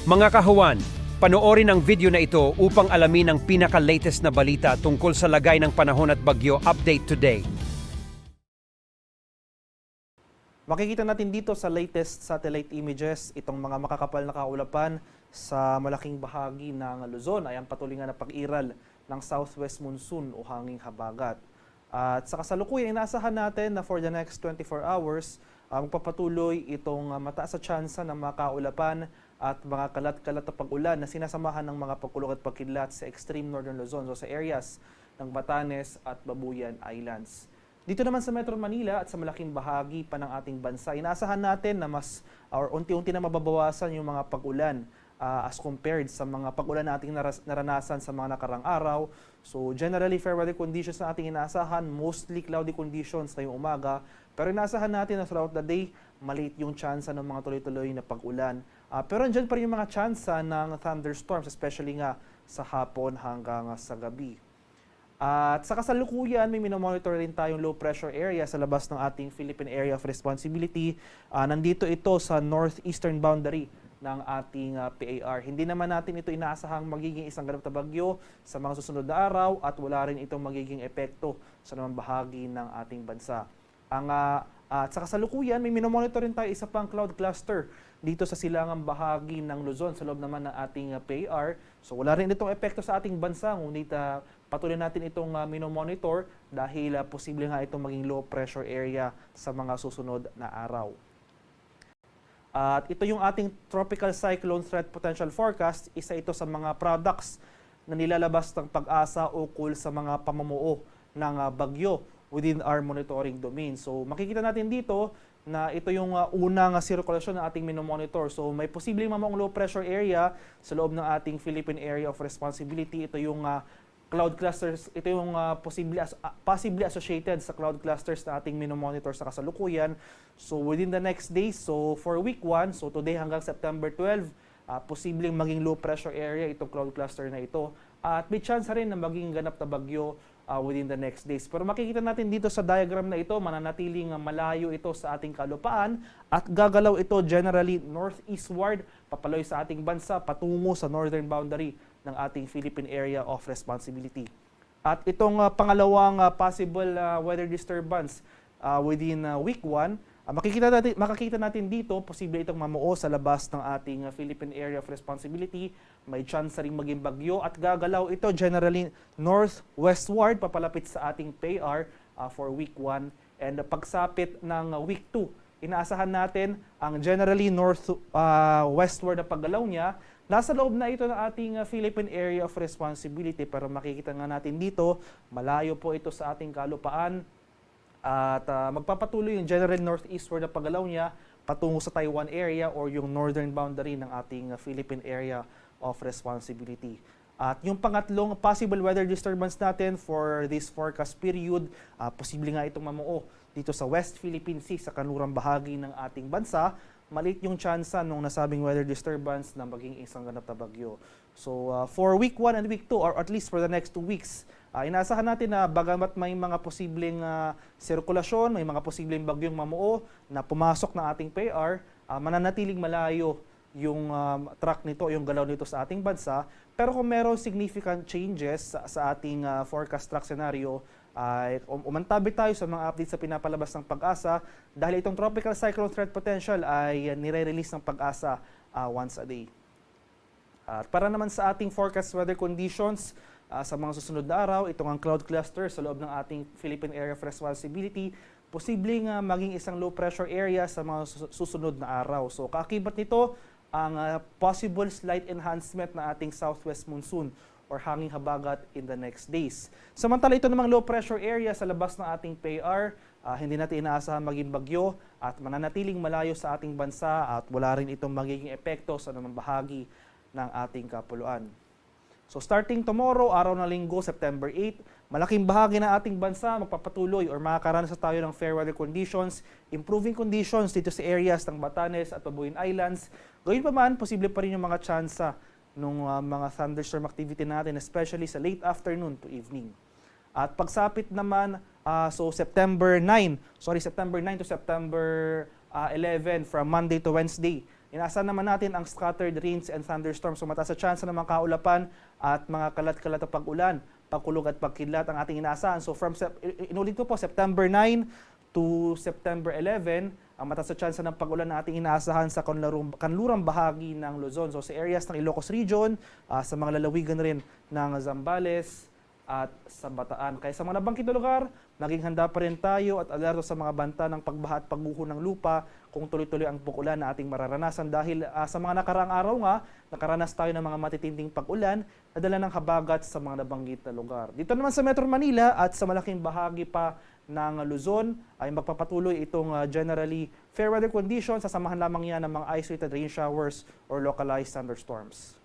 Mga kahuwan, panoorin ang video na ito upang alamin ang pinaka-latest na balita tungkol sa lagay ng panahon at bagyo update today. Makikita natin dito sa latest satellite images itong mga makakapal na kaulapan sa malaking bahagi ng Luzon ay ang patuloy nga na pag-iral ng southwest monsoon o hanging habagat. At sa kasalukuyan, inaasahan natin na for the next 24 hours, magpapatuloy itong mataas sa tsansa ng mga kaulapan at mga kalat-kalat na pag-ulan na sinasamahan ng mga pagkulog at pagkidlat sa extreme northern Luzon o sa areas ng Batanes at Babuyan Islands. Dito naman sa Metro Manila at sa malaking bahagi pa ng ating bansa, inaasahan natin na mas unti-unti na mababawasan yung mga pag-ulan as compared sa mga pag-ulan na ating naranasan sa mga nakarang araw. So generally, fair weather conditions na ating inaasahan, mostly cloudy conditions ngayong umaga. Pero inaasahan natin na throughout the day, maliit yung tsansa ng mga tuloy-tuloy na pag-ulan. Pero andyan pa rin yung mga tsansa ng thunderstorms, especially nga sa hapon hanggang sa gabi. At sa kasalukuyan, may minomonitor rin tayong low pressure area sa labas ng ating Philippine Area of Responsibility. Nandito ito sa northeastern boundary ng ating PAR. Hindi naman natin ito inaasahang magiging isang ganap na bagyo sa mga susunod na araw at wala rin itong magiging epekto sa namang bahagi ng ating bansa. At sa kasalukuyan, may minomonitor rin tayo isa pang cloud cluster dito sa silangang bahagi ng Luzon sa loob naman ng ating PAR. So wala rin itong epekto sa ating bansa, ngunit patuloy natin itong minomonitor dahil posible nga itong maging low pressure area sa mga susunod na araw. At ito yung ating Tropical Cyclone Threat Potential Forecast. Isa ito sa mga products na nilalabas ng Pag-asa ukol sa mga pamumuo ng bagyo within our monitoring domain. So makikita natin dito na ito yung unang sirkulasyon ng ating minomonitor. So may posibleng mamang low pressure area sa loob ng ating Philippine Area of Responsibility. Ito yung cloud clusters, ito yung possibly associated sa cloud clusters na ating minomonitor sa kasalukuyan. So within the next days, so for week 1, so today hanggang September 12, posibleng maging low pressure area itong cloud cluster na ito. At may chance rin na maging ganap na bagyo within the next days. Pero makikita natin dito sa diagram na ito, mananatiling malayo ito sa ating kalupaan at gagalaw ito generally northeastward, papaloy sa ating bansa patungo sa northern boundary ng ating Philippine Area of Responsibility. At itong pangalawang possible weather disturbance within week 1, makikita natin dito, posible itong mamuo sa labas ng ating Philippine Area of Responsibility. May chance ring maging bagyo at gagalaw ito generally northwestward papalapit sa ating PAR for week 1. And pagsapit ng week 2, inaasahan natin ang generally northwestward na paggalaw niya. Nasa loob na ito ng ating Philippine Area of Responsibility, pero makikita nga natin dito, malayo po ito sa ating kalupaan at magpapatuloy yung general northeastward na paggalaw niya patungo sa Taiwan area or yung northern boundary ng ating Philippine Area of Responsibility. At yung pangatlong possible weather disturbance natin for this forecast period, posible nga itong mamuo dito sa West Philippine Sea sa kanlurang bahagi ng ating bansa. Maliit yung tsansa nung nasabing weather disturbance na maging isang ganap na bagyo. So for week 1 and week 2 or at least for the next 2 weeks, inaasahan natin na bagamat may mga posibleng sirkulasyon, may mga posibleng bagyong mamuo na pumasok ng ating PAR, mananatiling malayo yung track nito, yung galaw nito sa ating bansa. Pero kung meron significant changes sa ating forecast track scenario, ay umantabi tayo sa mga updates sa pinapalabas ng Pag-asa dahil itong Tropical Cyclone Threat Potential ay nire-release ng Pag-asa once a day. Para naman sa ating forecast weather conditions sa mga susunod na araw, itong ang cloud cluster sa loob ng ating Philippine Area of Responsibility, posibleng maging isang low pressure area sa mga susunod na araw. So kaakibat nito ang possible slight enhancement na ating southwest monsoon or hanging habagat in the next days. Samantala ito namang low pressure area sa labas ng ating PAR, hindi natin inaasahan maging bagyo at mananatiling malayo sa ating bansa at wala rin itong magiging epekto sa namang bahagi ng ating kapuluan. So starting tomorrow, araw ng Linggo, September 8, malaking bahagi ng ating bansa magpapatuloy or makakaranas tayo ng fair weather conditions, improving conditions dito sa areas ng Batanes at Babuyan Islands. Gayun pa man, posible pa rin yung mga tsansa nung mga thunderstorm activity natin, especially sa late afternoon to evening. At pagsapit naman, so September 9 to September 11, from Monday to Wednesday, Inaasahan naman natin ang scattered rains and thunderstorms. So mataas sa chance ng mga kaulapan at mga kalat-kalat na pag-ulan, pagkulog at pagkidlat ang ating inaasahan. So inulit ko po, September 9 to September 11, ang mataas sa chance ng pag-ulan na ating inaasahan sa kanlurang bahagi ng Luzon. So sa areas ng Ilocos Region, sa mga lalawigan rin ng Zambales at sa Bataan. Kaya sa mga nabanggit na lugar, maging handa pa rin tayo at alerto sa mga banta ng pagbaha at pagguho ng lupa kung tuloy-tuloy ang pag-ulan na ating mararanasan. Dahil sa mga nakaraang araw nga, nakaranas tayo ng mga matitinding pag-ulan na dala ng habagat sa mga nabanggit na lugar. Dito naman sa Metro Manila at sa malaking bahagi pa ng Luzon ay magpapatuloy itong generally fair weather conditions. Sasamahan lamang yan ng mga isolated rain showers or localized thunderstorms.